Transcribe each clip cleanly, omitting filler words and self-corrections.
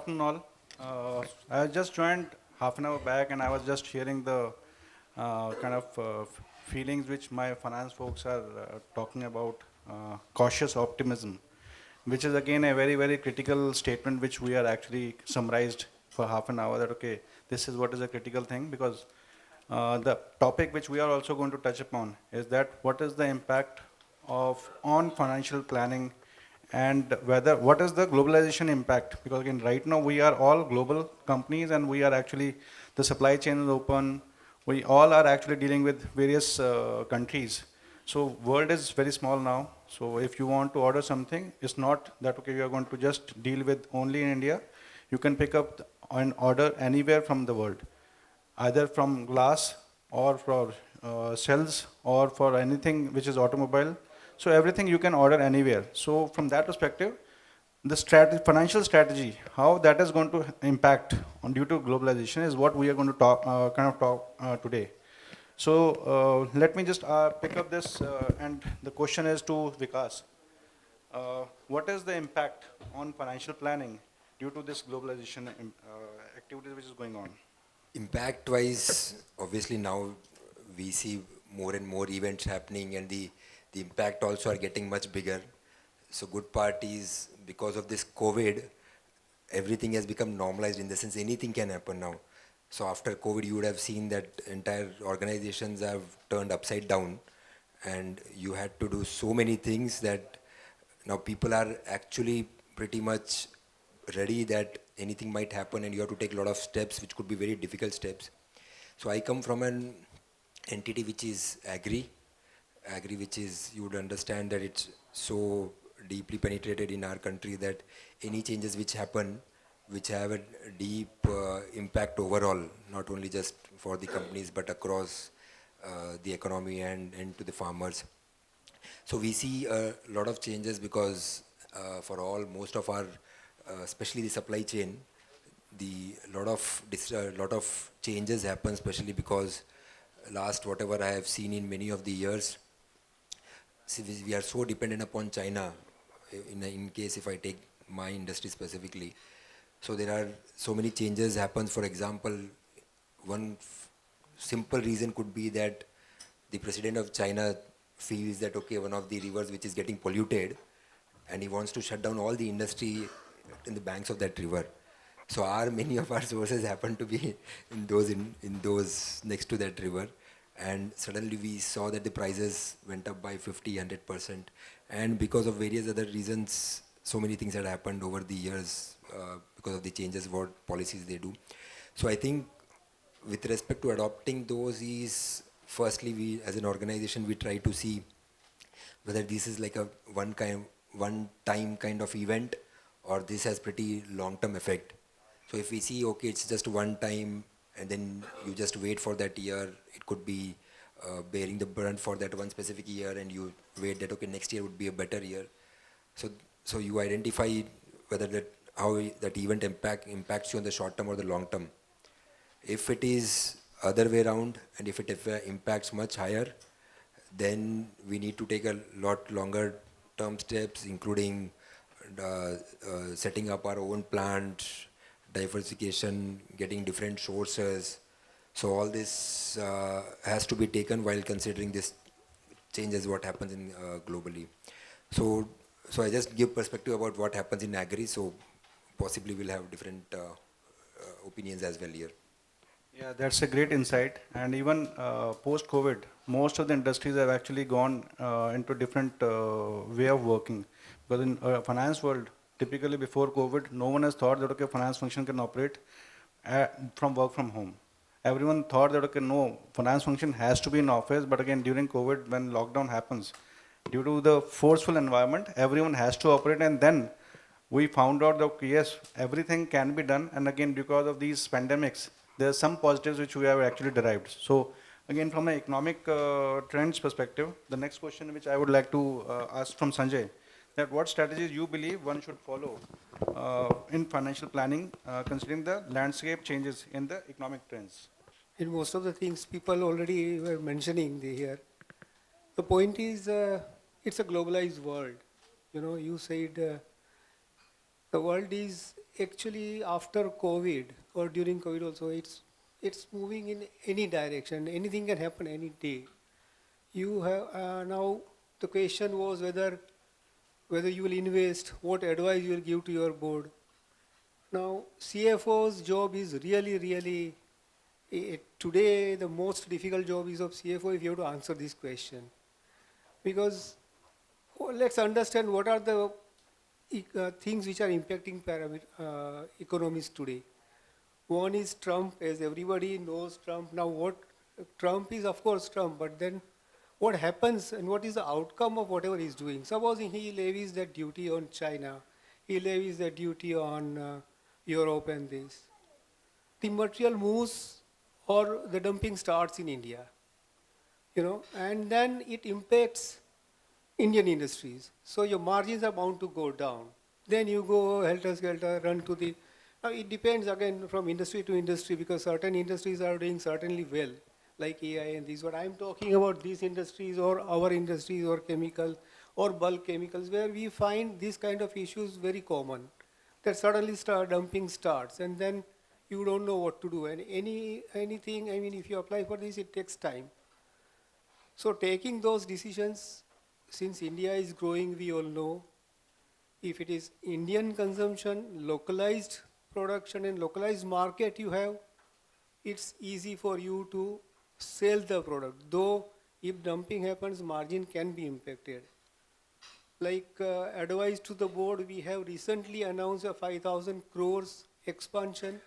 afternoon all. I just joined half an hour back and I was just hearing the kind of feelings which my finance folks are talking about, cautious optimism, which is again a very, very critical statement which we are actually summarized for half an hour that, okay, this is what is a critical thing because the topic which we are also going to touch upon is that what is the impact of on financial planning and whether what is the globalization impact, because again right now we are all global companies and we are actually the supply chain is open, we all are actually dealing with various countries, so world is very small now. So if you want to order something, it's not that okay you are going to just deal with only in India, you can pick up an order anywhere from the world, either from glass or for cells or for anything which is automobile. So everything you can order anywhere. So from that perspective, the financial strategy, how that is going to impact on due to globalization is what we are going to talk, today. So let me just pick up this, and the question is to Vikas. What is the impact on financial planning due to this globalization activity which is going on? Impact wise, obviously now we see more and more events happening and the impact also are getting much bigger. So good part is because of this COVID, everything has become normalized in the sense anything can happen now. So after COVID, you would have seen that entire organizations have turned upside down and you had to do so many things that now people are actually pretty much ready that anything might happen and you have to take a lot of steps which could be very difficult steps. So I come from an entity which is agri which is, you would understand that it's so deeply penetrated in our country that any changes which happen which have a deep impact overall, not only just for the companies but across the economy and to the farmers. So we see a lot of changes because for most of our especially the supply chain, the lot of changes happen, especially because last whatever I have seen in many of the years, see, we are so dependent upon China. In case if I take my industry specifically, so there are so many changes happen. For example, one simple reason could be that the president of China feels that okay, one of the rivers which is getting polluted, and he wants to shut down all the industry in the banks of that river. So many of our sources happen to be in those next to that river, and suddenly we saw that the prices went up by 50-100%, and because of various other reasons, so many things had happened over the years because of the changes what policies they do. So I think with respect to adopting those is firstly we as an organization we try to see whether this is like a one time kind of event or this has pretty long-term effect. So if we see, okay, it's just one time and then you just wait for that year, it could be bearing the brunt for that one specific year and you wait that, okay, next year would be a better year. So you identify whether how that event impacts you on the short term or the long term. If it is other way around and if it impacts much higher, then we need to take a lot longer term steps, including setting up our own plant, diversification, getting different sources. So all this has to be taken while considering this changes what happens in globally. So I just give perspective about what happens in agri. So possibly we'll have different opinions as well here. Yeah, that's a great insight. And even post-COVID, most of the industries have actually gone into different way of working. Because in finance world, typically before COVID, no one has thought that okay, finance function can operate from work from home. Everyone thought that okay, no, finance function has to be in office. But again, during COVID, when lockdown happens, due to the forceful environment, everyone has to operate. And then we found out that okay, yes, everything can be done. And again, because of these pandemics, there are some positives which we have actually derived. So again, from an economic trends perspective, the next question which I would like to ask from Sanjay, that what strategies you believe one should follow in financial planning, considering the landscape changes in the economic trends? In most of the things people already were mentioning here, the point is it's a globalized world. You know, you said the world is actually after COVID or during COVID also, it's moving in any direction. Anything can happen any day. You have now the question was whether you will invest, what advice you will give to your board. Now CFO's job is really today the most difficult job is of CFO if you have to answer this question, because let's understand what are the things which are impacting economies today. One is Trump, as everybody knows Trump. Now what Trump is, of course Trump, but then what happens and what is the outcome of whatever he's doing? Supposing he levies that duty on China, he levies that duty on Europe and this. The material moves or the dumping starts in India, and then it impacts Indian industries. So your margins are bound to go down. Then you go helter-skelter, run to the... Now it depends again from industry to industry, because certain industries are doing certainly well, like AI and these. But I'm talking about these industries or our industries or chemical or bulk chemicals, where we find these kind of issues very common. That suddenly dumping starts, and then you don't know what to do. And anything, I mean, if you apply for this, it takes time. So taking those decisions, since India is growing, we all know, if it is Indian consumption, localized production and localized market you have, it's easy for you to sell the product. Though if dumping happens, margin can be impacted. Like advice to the board, we have recently announced a 5,000 crores expansion.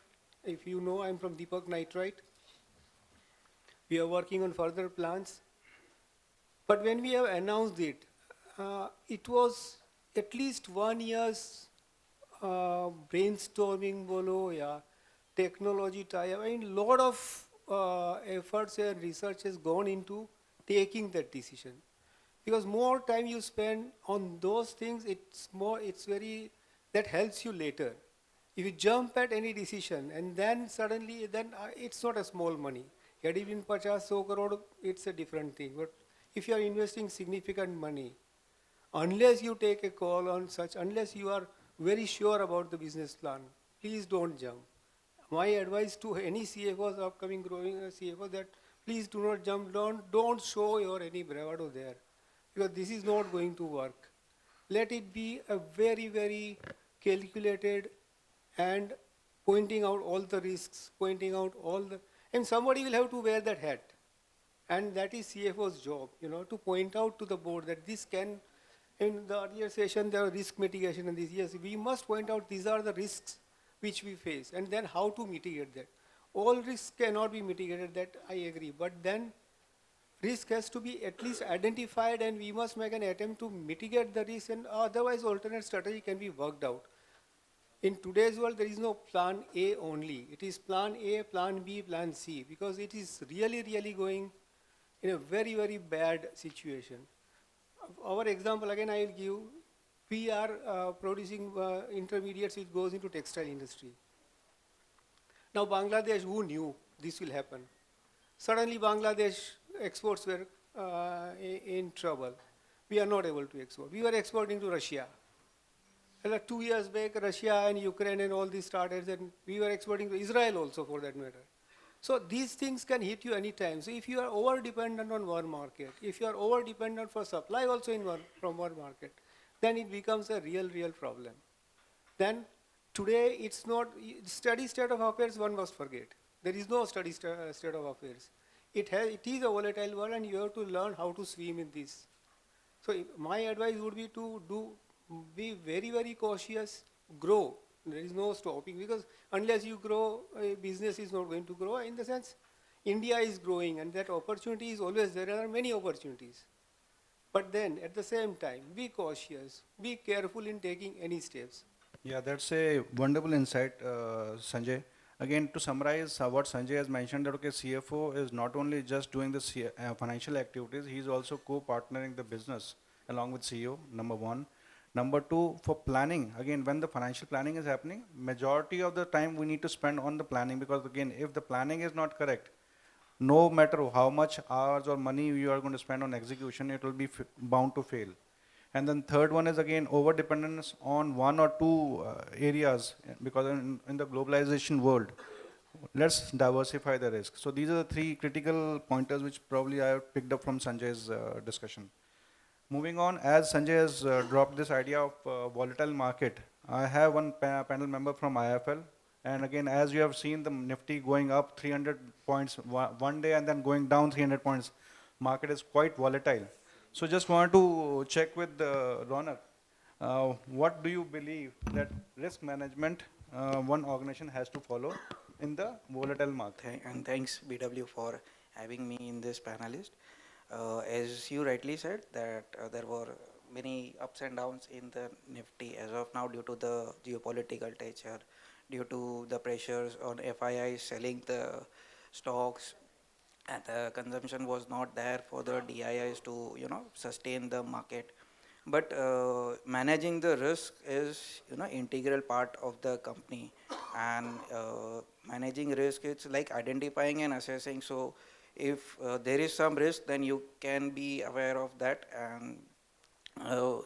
If you know, I'm from Deepak Nitrite. We are working on further plans. But when we have announced it, it was at least 1 year's brainstorming, technology tie-up. I mean, lot of efforts and research has gone into taking that decision. Because more time you spend on those things, that helps you later. If you jump at any decision and then suddenly, it's not a small money. Had it been 50 crore, it's a different thing. But if you are investing significant money, unless you take a call on such, unless you are very sure about the business plan, please don't jump. My advice to any CFOs, upcoming growing CFOs, that please do not jump, don't show your any bravado there, because this is not going to work. Let it be a very calculated and pointing out all the risks, and somebody will have to wear that hat. And that is CFO's job, to point out to the board that this can, in the earlier session, there are risk mitigation and this. Yes, we must point out these are the risks which we face, and then how to mitigate that. All risks cannot be mitigated, that I agree, but then risk has to be at least identified, and we must make an attempt to mitigate the risk, and otherwise alternate strategy can be worked out. In today's world, there is no plan A only. It is plan A, plan B, plan C, because it is really going in a very bad situation. Our example, again, I will give. We are producing intermediates which goes into textile industry. Now Bangladesh, who knew this will happen? Suddenly Bangladesh exports were in trouble. We are not able to export. We were exporting to Russia. And like 2 years back, Russia and Ukraine and all these started, and we were exporting to Israel also, for that matter. So these things can hit you anytime. So if you are over-dependent on one market, if you are over-dependent for supply also from one market, then it becomes a real problem. Then today it's not, steady state of affairs one must forget. There is no steady state of affairs. It is a volatile world, and you have to learn how to swim in this. So my advice would be to be very cautious, grow. There is no stopping, because unless you grow, a business is not going to grow. In the sense, India is growing, and that opportunity is always there. There are many opportunities. But then, at the same time, be cautious, be careful in taking any steps. Yeah, that's a wonderful insight, Sanjay. Again, to summarize what Sanjay has mentioned, that okay, CFO is not only just doing the financial activities, he is also co-partnering the business along with CEO, number one. Number two, for planning, again, when the financial planning is happening, majority of the time we need to spend on the planning, because again, if the planning is not correct, no matter how much hours or money you are going to spend on execution, it will be bound to fail. And then third one is again over dependence on one or two areas, because in the globalization world, let's diversify the risk. So these are the three critical pointers which probably I have picked up from Sanjay's discussion. Moving on, as Sanjay has dropped this idea of volatile market, I have one panel member from IIFL, and again, as you have seen the Nifty going up 300 points one day and then going down 300 points, market is quite volatile. So just want to check with Ronak, what do you believe that risk management one organization has to follow in the volatile market? And thanks BW for having me in this panelist. As you rightly said that there were many ups and downs in the Nifty as of now due to the geopolitical nature, due to the pressures on FII selling the stocks, and the consumption was not there for the DIIs to sustain the market. But managing the risk is integral part of the company, and managing risk, it's like identifying and assessing. So if there is some risk, then you can be aware of that. And uh,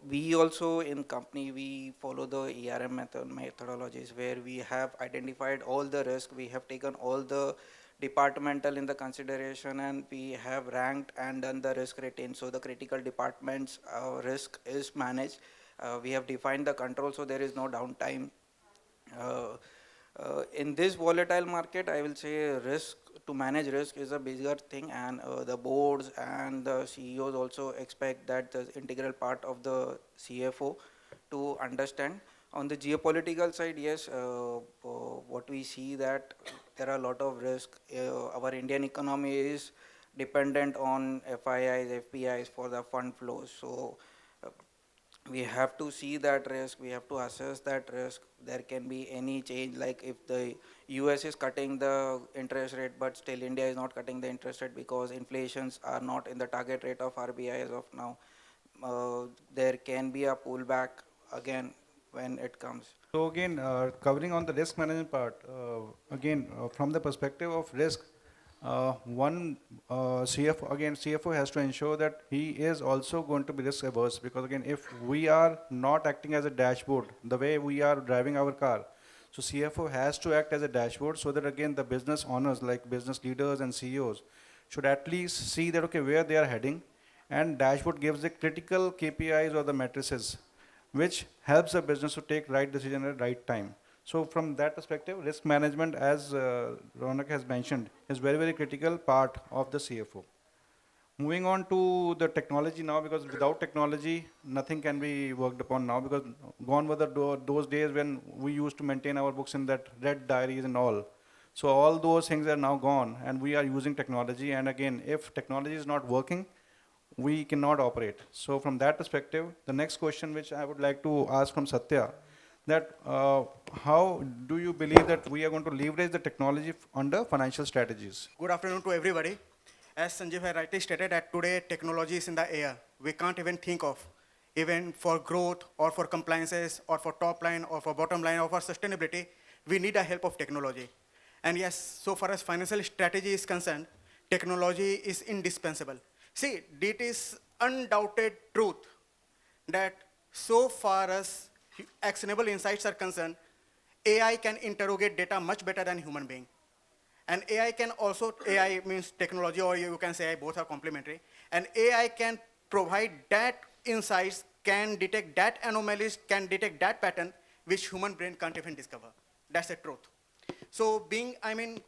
we also in company, we follow the ERM methodologies, where we have identified all the risk, we have taken all the departmental in the consideration, and we have ranked and done the risk rating. So the critical departments risk is managed. We have defined the control, so there is no downtime. uh, in this volatile market, I will say risk, to manage risk is a bigger thing, and the boards and the CEOs also expect that the integral part of the CFO to understand. On the geopolitical side, yes, what we see that there are a lot of risk. Our Indian economy is dependent on FIIs, FPIs for the fund flows. So uh, we have to see that risk, we have to assess that risk. There can be any change, like if the US is cutting the interest rate, but still India is not cutting the interest rate because inflations are not in the target rate of RBI as of now. There can be a pullback again when it comes. So again, covering on the risk management part, again, from the perspective of risk, one CFO, again, CFO has to ensure that he is also going to be risk averse, because again, if we are not acting as a dashboard, the way we are driving our car, so CFO has to act as a dashboard, so that again, the business owners, like business leaders and CEOs, should at least see that, okay, where they are heading, and dashboard gives the critical KPIs or the matrices which helps the business to take right decision at right time. So from that perspective, risk management, as Ronak has mentioned, is very, very critical part of the CFO. Moving on to the technology now, because without technology, nothing can be worked upon now, because gone were those days when we used to maintain our books in that red diaries and all. So all those things are now gone, and we are using technology. And again, if technology is not working, we cannot operate. So from that perspective, the next question which I would like to ask from Satya, that how do you believe that we are going to leverage the technology under financial strategies? Good afternoon to everybody. As Sanjeev had rightly stated, that today technology is in the air. We can't even think of, even for growth or for compliances or for top line or for bottom line or for sustainability, we need the help of technology. And yes, so far as financial strategy is concerned, technology is indispensable. See, it is undoubted truth that so far as actionable insights are concerned, AI can interrogate data much better than human being. And AI can also, AI means technology, or you can say both are complementary. And AI can provide that insights, can detect that anomalies, can detect that pattern, which human brain can't even discover. That's the truth. So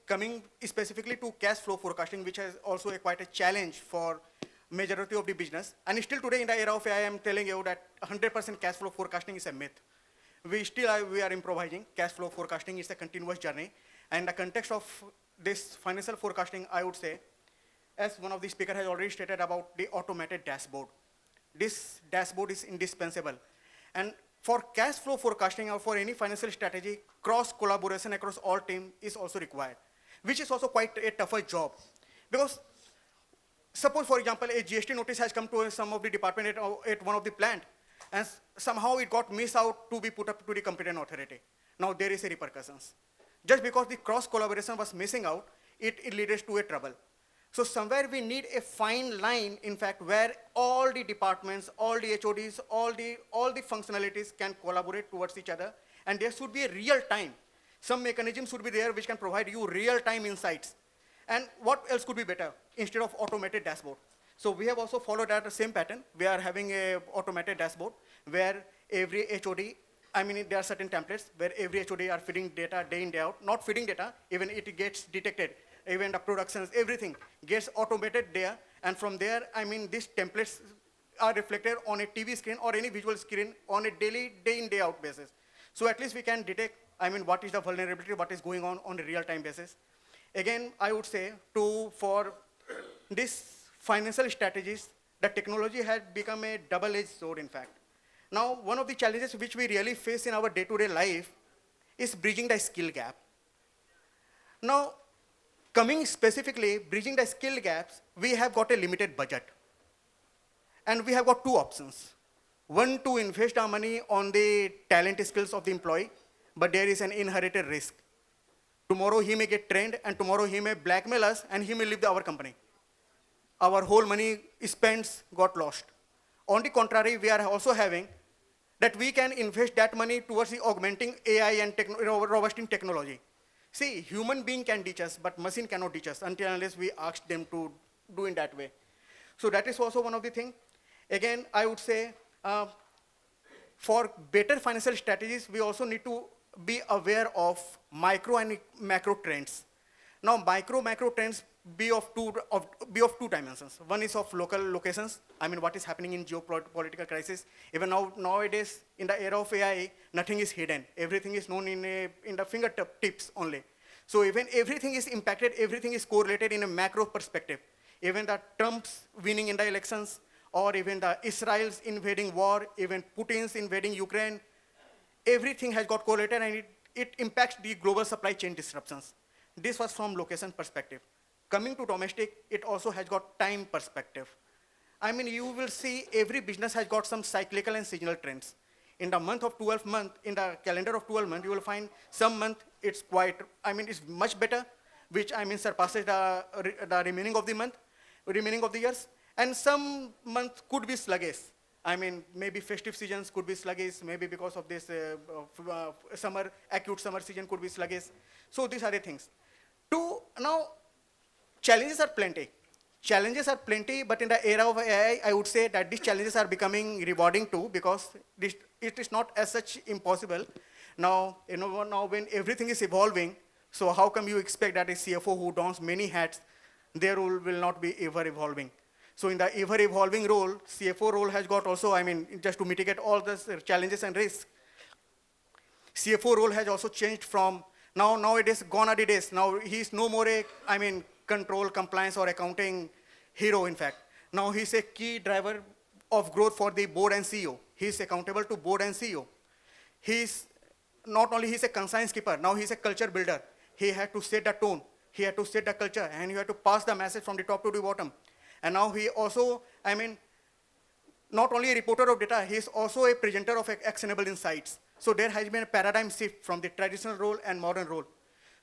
coming specifically to cash flow forecasting, which is also quite a challenge for majority of the business. And still today in the era of AI, I am telling you that 100% cash flow forecasting is a myth. We are improvising. Cash flow forecasting is a continuous journey. And in the context of this financial forecasting, I would say, as one of the speakers has already stated about the automated dashboard. This dashboard is indispensable. And for cash flow forecasting or for any financial strategy, cross collaboration across all teams is also required, which is also quite a tougher job. Because suppose, for example, a GST notice has come to some of the department at one of the plant, and somehow it got missed out to be put up to the competent authority. Now there is a repercussions. Just because the cross collaboration was missing out, it leads to a trouble. So somewhere we need a fine line, in fact, where all the departments, all the HODs, all the functionalities can collaborate towards each other, and there should be a real time. Some mechanism should be there which can provide you real-time insights. And what else could be better instead of automated dashboard? So we have also followed that same pattern. We are having a automated dashboard where every HOD, I mean, there are certain templates where every HOD are feeding data day in, day out. Not feeding data, even it gets detected. Even the productions, everything gets automated there. And from there, I mean, these templates are reflected on a TV screen or any visual screen on a daily, day in, day out basis. So at least we can detect, I mean, what is the vulnerability, what is going on a real-time basis. Again, I would say for this financial strategies, the technology has become a double-edged sword, in fact. Now, one of the challenges which we really face in our day-to-day life is bridging the skill gap. Now, coming specifically, bridging the skill gaps, we have got a limited budget. And we have got two options. One, to invest our money on the talent skills of the employee, but there is an inherited risk. Tomorrow he may get trained, and tomorrow he may blackmail us, and he may leave our company. Our whole money spent got lost. On the contrary, we are also having that we can invest that money towards the augmenting AI and robust in technology. See, human being can teach us, but machine cannot teach us until unless we ask them to do in that way. So that is also one of the things. Again, I would say for better financial strategies, we also need to be aware of micro and macro trends. Now, macro trends be of two dimensions. One is of local locations. I mean, what is happening in geopolitical crisis. Even nowadays, in the era of AI, nothing is hidden. Everything is known in the fingertips only. So even everything is impacted, everything is correlated in a macro perspective. Even the Trump's winning in the elections, or even the Israel's invading war, even Putin's invading Ukraine, everything has got correlated, and it impacts the global supply chain disruptions. This was from location perspective. Coming to domestic, it also has got time perspective. I mean, you will see every business has got some cyclical and seasonal trends. In the month of 12 month, in the calendar of 12 month, you will find some month it's quite, I mean, it's much better, which I mean surpasses the remaining of the month, remaining of the years. And some month could be sluggish. I mean, maybe festive seasons could be sluggish, maybe because of this acute summer season could be sluggish. So these are the things. Now, challenges are plenty. Challenges are plenty, but in the era of AI, I would say that these challenges are becoming rewarding too, because it is not as such impossible. Now, now when everything is evolving, so how come you expect that a CFO who dons many hats, their role will not be ever evolving? So in the ever evolving role, CFO role has got also, I mean, just to mitigate all the challenges and risks. CFO role has also changed from, nowadays, gone are the days. Now he's no more control, compliance, or accounting hero, in fact. Now he's a key driver of growth for the board and CEO. He's accountable to board and CEO. He's not only he's a conscience keeper, now he's a culture builder. He had to set the tone, he had to set the culture, and he had to pass the message from the top to the bottom. And now he also, not only a reporter of data, he is also a presenter of actionable insights. So there has been a paradigm shift from the traditional role and modern role.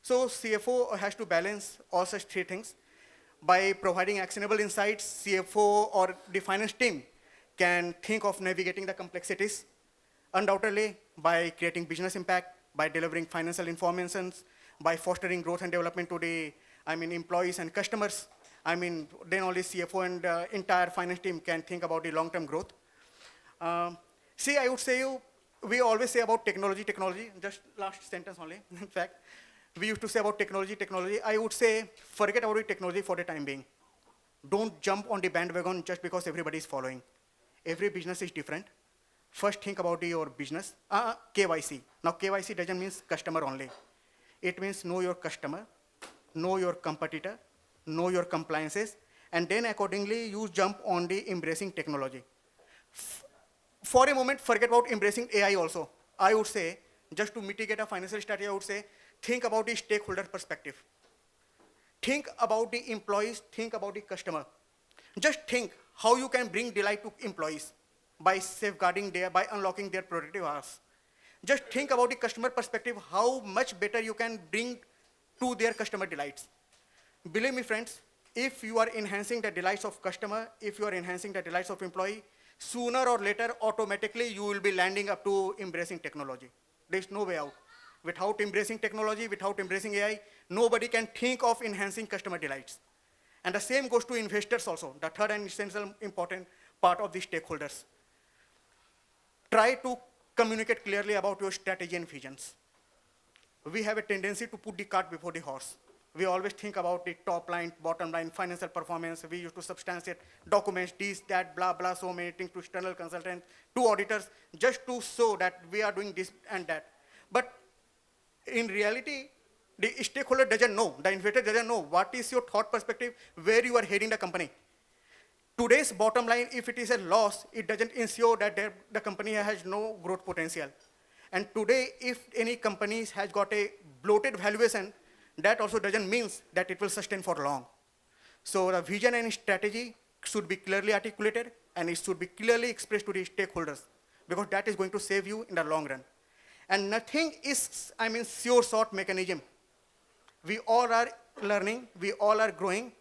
So CFO has to balance all such three things. By providing actionable insights, CFO or the finance team can think of navigating the complexities. Undoubtedly, by creating business impact, by delivering financial information, by fostering growth and development to the employees and customers, then only CFO and entire finance team can think about the long-term growth. See, I would say we always say about technology, just last sentence only, in fact. We used to say about technology. I would say, forget about the technology for the time being. Don't jump on the bandwagon just because everybody is following. Every business is different. First, think about your business. KYC. Now, KYC doesn't mean customer only. It means know your customer, know your competitor, know your compliances, and then accordingly, you jump on the embracing technology. For a moment, forget about embracing AI also. I would say, just to mitigate a financial strategy, I would say, think about the stakeholder perspective. Think about the employees, think about the customer. Just think how you can bring delight to employees by safeguarding by unlocking their productive hours. Just think about the customer perspective, how much better you can bring to their customer delights. Believe me, friends, If you are enhancing the delights of customer, if you are enhancing the delights of employee, sooner or later, automatically, you will be landing up to embracing technology. There's no way out. Without embracing technology, without embracing AI, nobody can think of enhancing customer delights. And the same goes to investors also, the third and essential important part of the stakeholders. Try to communicate clearly about your strategy and visions. We have a tendency to put the cart before the horse. We always think about the top line, bottom line, financial performance. We used to substantiate documents, this, that, blah, blah, so many things to external consultants, to auditors, just to show that we are doing this and that. But in reality, the stakeholder doesn't know, the investor doesn't know what is your thought perspective, where you are heading the company. Today's bottom line, if it is a loss, it doesn't ensure that the company has no growth potential. And today, if any company has got a bloated valuation, that also doesn't mean that it will sustain for long. So the vision and strategy should be clearly articulated, and it should be clearly expressed to the stakeholders, because that is going to save you in the long run. And nothing is, sure short mechanism. We all are learning, we all are growing.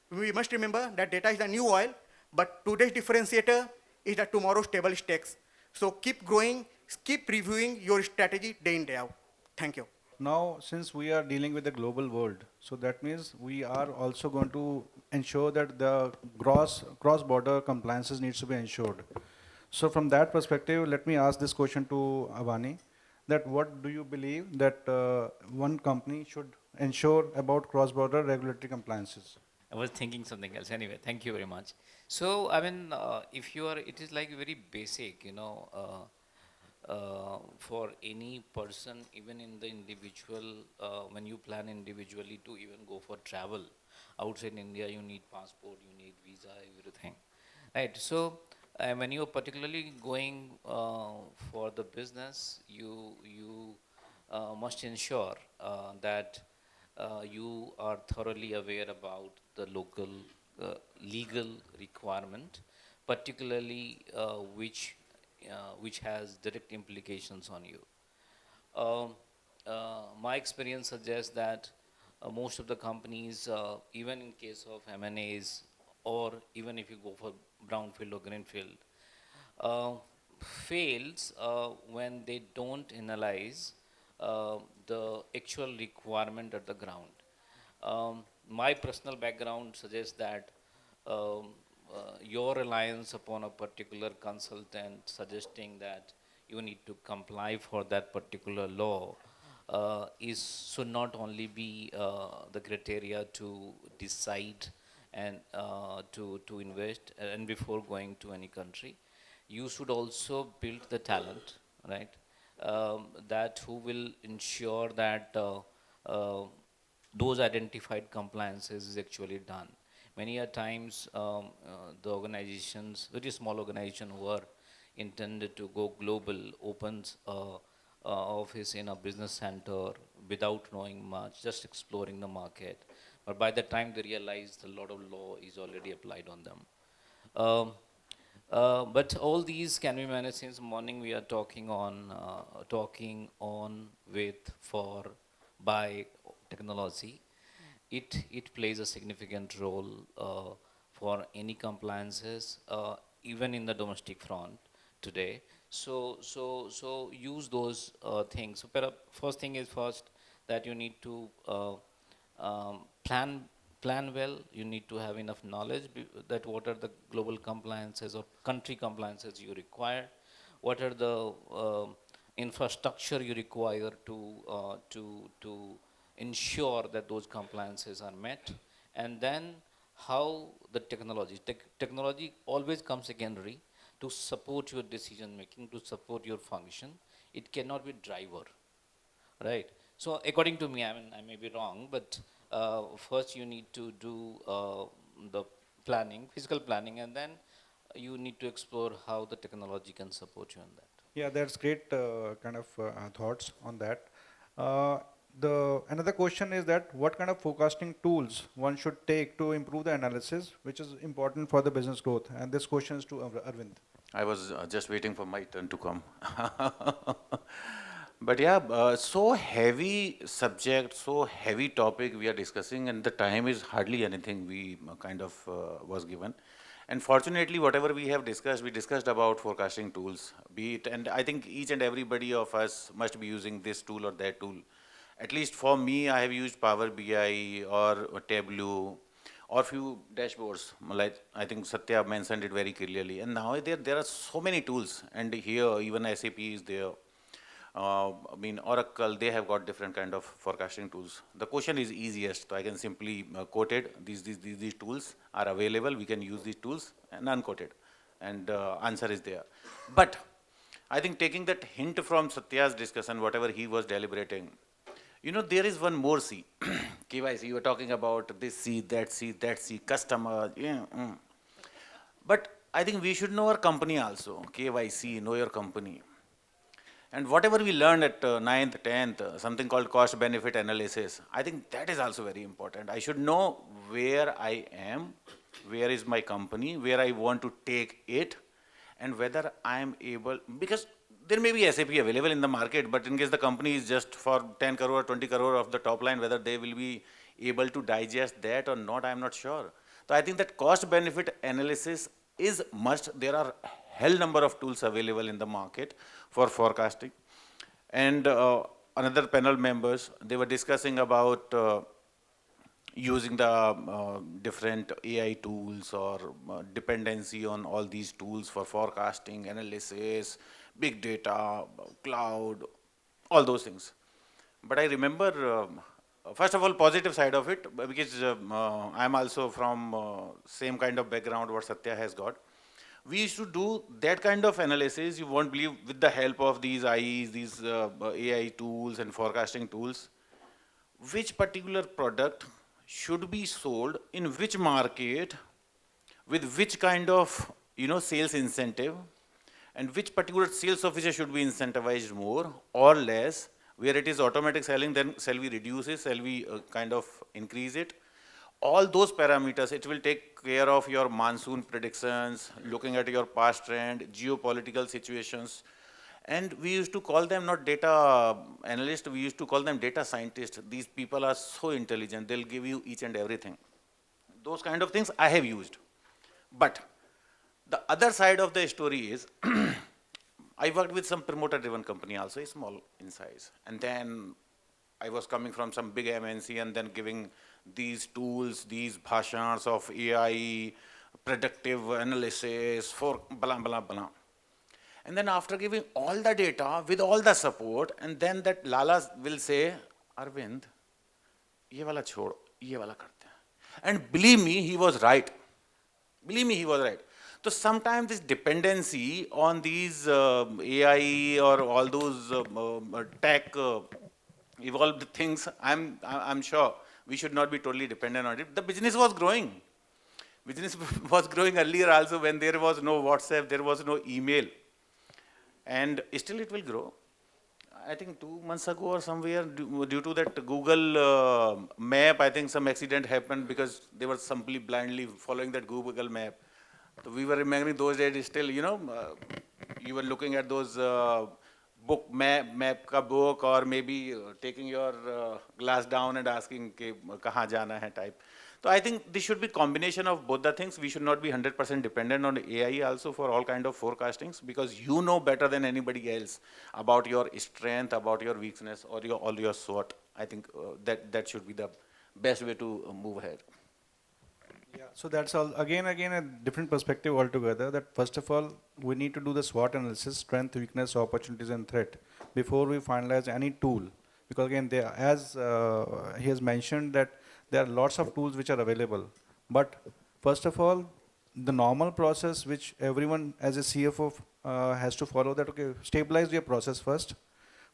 We must remember that data is the new oil, but today's differentiator is the tomorrow's table stakes. So keep growing, keep reviewing your strategy day in, day out. Thank you. Now, since we are dealing with the global world, so that means we are also going to ensure that the cross-border compliances needs to be ensured. So from that perspective, let me ask this question to Abani, that what do you believe that one company should ensure about cross-border regulatory compliances? I was thinking something else. Anyway, thank you very much. So, I mean, if you are, it is like very basic, for any person, even in the individual, when you plan individually to even go for travel outside India, you need passport, you need visa, everything, right? So, when you are particularly going for the business, you must ensure that you are thoroughly aware about the local legal requirement, particularly which has direct implications on you. My experience suggests that most of the companies, even in case of M&As, or even if you go for brownfield or greenfield, fails when they don't analyze the actual requirement at the ground. My personal background suggests that your reliance upon a particular consultant suggesting that you need to comply for that particular law should not only be the criteria to decide and to invest and before going to any country. You should also build the talent, right? That who will ensure that those identified compliances is actually done. Many a times the organizations, very small organization who are intended to go global opens a office in a business center without knowing much, just exploring the market. But by the time they realize a lot of law is already applied on them. But all these can be managed. Since morning we are talking on with, for, by technology. It plays a significant role for any compliances, even in the domestic front today. So use those things. So first thing is first that you need to plan well. You need to have enough knowledge that what are the global compliances or country compliances you require, what are the infrastructure you require to ensure that those compliances are met, and then how the technology always comes secondary to support your decision making, to support your function. It cannot be driver, right? So according to me, I mean, I may be wrong, but first you need to do the planning, physical planning, and then you need to explore how the technology can support you in that. Yeah, that's great thoughts on that. Another question is that what kind of forecasting tools one should take to improve the analysis, which is important for the business growth? And this question is to Arvind. I was just waiting for my turn to come. But yeah, so heavy subject, so heavy topic we are discussing, and the time is hardly anything we kind of was given. And fortunately, whatever we discussed about forecasting tools, be it, and I think each and everybody of us must be using this tool or that tool. At least for me, I have used Power BI or Tableau or few dashboards. Like I think Satya mentioned it very clearly. And now there are so many tools, and here even SAP is there. I mean, Oracle, they have got different kind of forecasting tools. The question is easiest. So I can simply quote it. These tools are available. We can use these tools and unquoted. And answer is there. But I think taking that hint from Satya's discussion, whatever he was deliberating, you know, there is one more C. KYC, you were talking about this C, that C, customer. Yeah, But I think we should know our company also. KYC, know your company. And whatever we learned at 9th, 10th, something called cost benefit analysis, I think that is also very important. I should know where I am, where is my company, where I want to take it, and whether I am able, because there may be SAP available in the market, but in case the company is just for 10 crore, 20 crore of the top line, whether they will be able to digest that or not, I am not sure. So I think that cost benefit analysis is must. There are hell number of tools available in the market for forecasting. And another panel members, they were discussing about using the different AI tools or dependency on all these tools for forecasting, analysis, big data, cloud, all those things. But I remember, first of all, positive side of it, because I'm also from same kind of background what Satya has got. We used to do that kind of analysis, you won't believe, with the help of these IEs, these AI tools and forecasting tools. Which particular product should be sold in which market with which kind of sales incentive, and which particular sales officer should be incentivized more or less, where it is automatic selling, then shall we reduce it, shall we kind of increase it. All those parameters, it will take care of your monsoon predictions, looking at your past trend, geopolitical situations. And we used to call them not data analysts, we used to call them data scientists. These people are so intelligent, they'll give you each and everything. Those kind of things I have used. But the other side of the story is, I worked with some promoter-driven company also, small in size. And then I was coming from some big MNC and then giving these tools, these bhashans of AI, predictive analysis for blah, blah, blah. And then after giving all the data with all the support, and then that Lala will say, Arvind, ye wala chhod, ye wala karte hain. And believe me, he was right. Believe me, he was right. So sometimes this dependency on these AI or all those tech evolved things, I'm sure we should not be totally dependent on it. The business was growing. Business was growing earlier also when there was no WhatsApp, there was no email. And still it will grow. I think 2 months ago or somewhere, due to that Google map, I think some accident happened because they were simply blindly following that Google map. So we were remembering those days still, you were looking at those book map ka book, or maybe taking your glass down and asking ke kahan jana hai type. So I think this should be combination of both the things. We should not be 100% dependent on AI also for all kind of forecastings, because you know better than anybody else about your strength, about your weakness, or all your SWOT. I think that should be the best way to move ahead. Yeah, so that's all. Again, a different perspective altogether. That first of all, we need to do the SWOT analysis: strength, weakness, opportunities, and threat, before we finalize any tool. Because again, as he has mentioned, that there are lots of tools which are available. But first of all, the normal process which everyone as a CFO has to follow, that okay, stabilize your process first.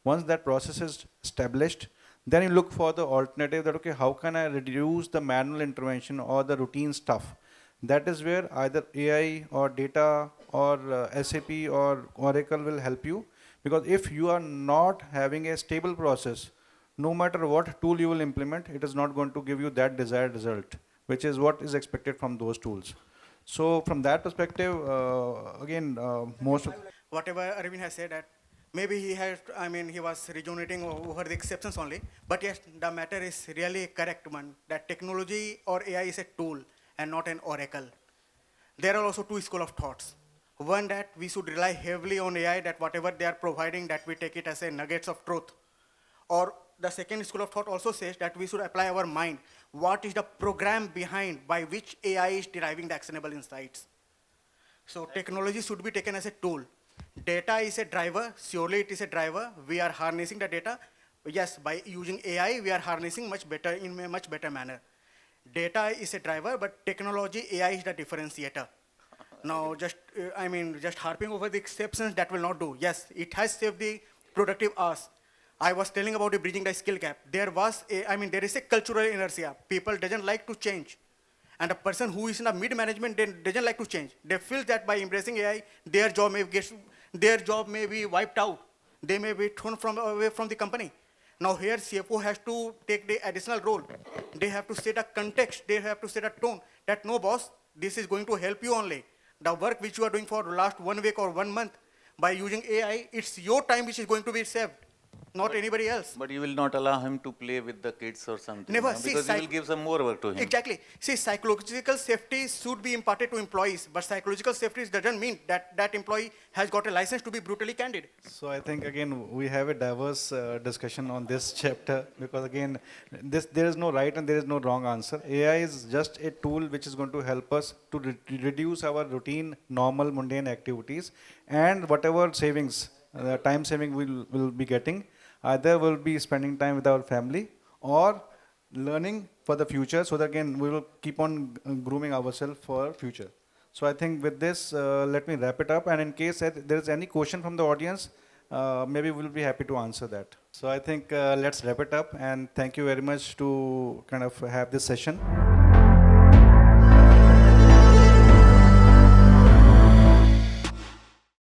Once that process is established, then you look for the alternative, that okay, how can I reduce the manual intervention or the routine stuff. That is where either AI or data or SAP or Oracle will help you. Because if you are not having a stable process, no matter what tool you will implement, it is not going to give you that desired result, which is what is expected from those tools. So from that perspective, again, most of... Whatever Arvind has said, that Maybe he had, I mean, he was rejuvenating over the exceptions only. But yes, the matter is really correct one, that technology or AI is a tool and not an oracle. There are also two school of thoughts. One, that we should rely heavily on AI, that whatever they are providing, that we take it as a nuggets of truth. Or the second school of thought also says that we should apply our mind. What is the program behind by which AI is deriving the actionable insights? So technology should be taken as a tool. Data is a driver, surely it is a driver. We are harnessing the data. Yes, by using AI, we are harnessing much better in a much better manner. Data is a driver, but technology, AI is the differentiator. Now, just harping over the exceptions, that will not do. Yes, it has saved the productive hours. I was telling about the bridging the skill gap. There is a cultural inertia. People doesn't like to change. And a person who is in the mid-management doesn't like to change. They feel that by embracing AI, their job may be wiped out. They may be thrown away from the company. Now here, CFO has to take the additional role. They have to set a context. They have to set a tone that no, boss, this is going to help you only. The work which you are doing for the last 1 week or 1 month, by using AI, it's your time which is going to be saved, not anybody else. But you will not allow him to play with the kids or something. Never. No? Because you will give some more work to him. Exactly. See, psychological safety should be imparted to employees, but psychological safety doesn't mean that that employee has got a license to be brutally candid. So I think again we have a diverse discussion on this chapter, because again there is no right and there is no wrong answer. AI is just a tool which is going to help us to reduce our routine, normal, mundane activities, and whatever savings, time saving will be getting. Either we'll be spending time with our family or learning for the future, so that again we will keep on grooming ourselves for future. So I think with this, let me wrap it up, and in case there is any question from the audience, maybe we'll be happy to answer that. So I think let's wrap it up, and thank you very much to kind of have this session.